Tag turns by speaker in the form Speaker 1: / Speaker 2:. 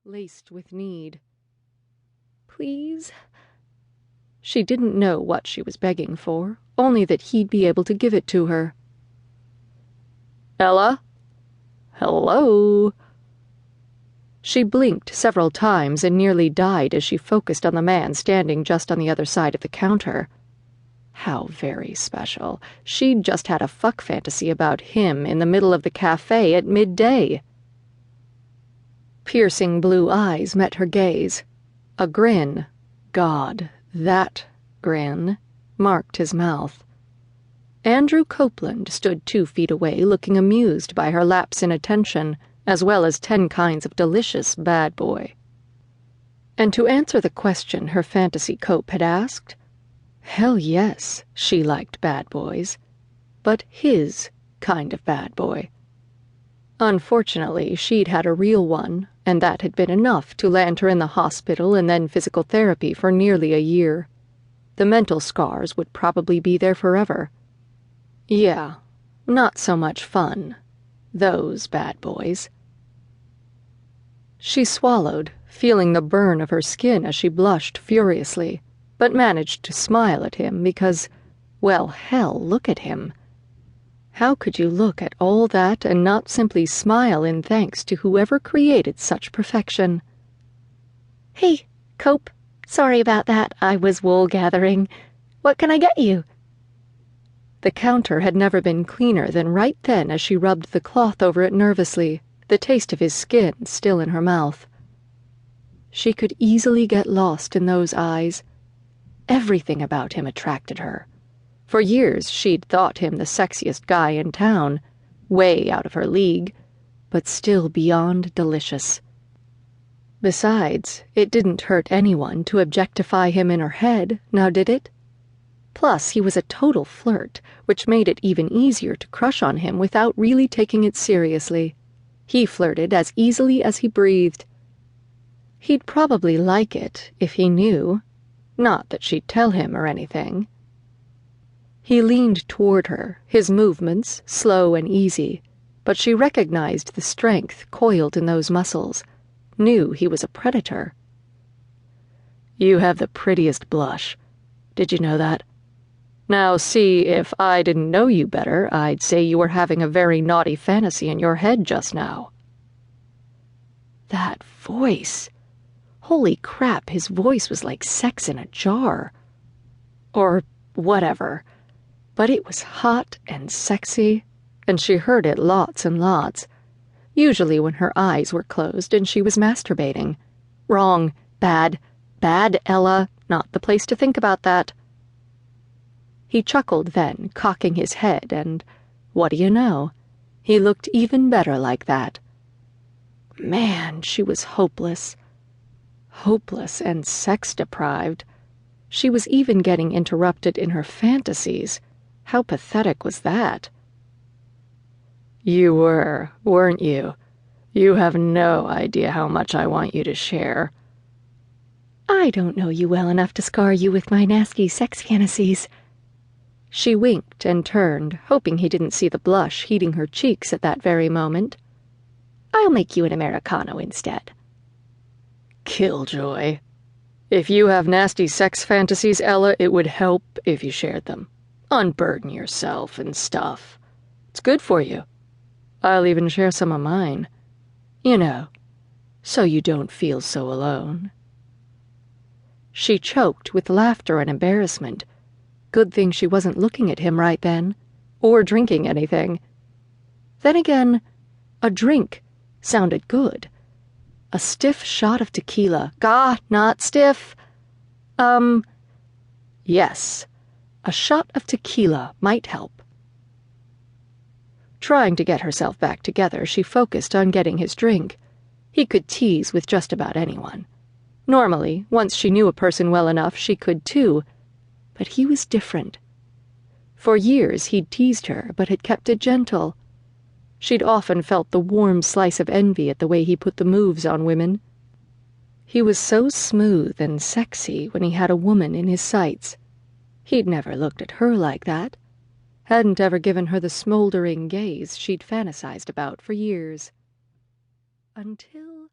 Speaker 1: laced with need. Please? She didn't know what she was begging for, only that he'd be able to give it to her. Ella? Hello? She blinked several times and nearly died as she focused on the man standing just on the other side of the counter. How very special. She'd just had a fuck fantasy about him in the middle of the cafe at midday. Piercing blue eyes met her gaze. A grin, God, that grin, marked his mouth. Andrew Copeland stood 2 feet away, looking amused by her lapse in attention, as well as 10 kinds of delicious bad boy. And to answer the question her fantasy cope had asked, hell yes, she liked bad boys, but his kind of bad boy. Unfortunately, she'd had a real one, and that had been enough to land her in the hospital and then physical therapy for nearly a year. The mental scars would probably be there forever. Yeah, not so much fun. Those bad boys. She swallowed, feeling the burn of her skin as she blushed furiously, but managed to smile at him because, well, hell, look at him. How could you look at all that and not simply smile in thanks to whoever created such perfection? Hey, Cope. Sorry about that. I was wool gathering. What can I get you? The counter had never been cleaner than right then as she rubbed the cloth over it nervously, the taste of his skin still in her mouth. She could easily get lost in those eyes. Everything about him attracted her. For years she'd thought him the sexiest guy in town, way out of her league, but still beyond delicious. Besides, it didn't hurt anyone to objectify him in her head, now did it? Plus, he was a total flirt, which made it even easier to crush on him without really taking it seriously. He flirted as easily as he breathed. He'd probably like it if he knew. Not that she'd tell him or anything. He leaned toward her, his movements slow and easy, but she recognized the strength coiled in those muscles, knew he was a predator. You have the prettiest blush. Did you know that? Now see, if I didn't know you better, I'd say you were having a very naughty fantasy in your head just now. That voice. Holy crap, his voice was like sex in a jar. Or whatever. But it was hot and sexy, and she heard it lots and lots, usually when her eyes were closed and she was masturbating. Wrong. Bad. Bad, Ella. Not the place to think about that. He chuckled then, cocking his head, and, what do you know, he looked even better like that. Man, she was hopeless. Hopeless and sex-deprived. She was even getting interrupted in her fantasies. How pathetic was that? You were, weren't you? You have no idea how much I want you to share. I don't know you well enough to scar you with my nasty sex fantasies. She winked and turned, hoping he didn't see the blush heating her cheeks at that very moment. I'll make you an Americano instead. Killjoy. If you have nasty sex fantasies, Ella, it would help if you shared them. Unburden yourself and stuff. It's good for you. I'll even share some of mine. You know, so you don't feel so alone. She choked with laughter and embarrassment. Good thing she wasn't looking at him right then, or drinking anything. Then again, a drink sounded good. A stiff shot of tequila. Gah, not stiff. Yes. A shot of tequila might help. Trying to get herself back together, she focused on getting his drink. He could tease with just about anyone. Normally, once she knew a person well enough, she could too. But he was different. For years he'd teased her, but had kept it gentle. She'd often felt the warm slice of envy at the way he put the moves on women. He was so smooth and sexy when he had a woman in his sights. He'd never looked at her like that. Hadn't ever given her the smoldering gaze she'd fantasized about for years. Until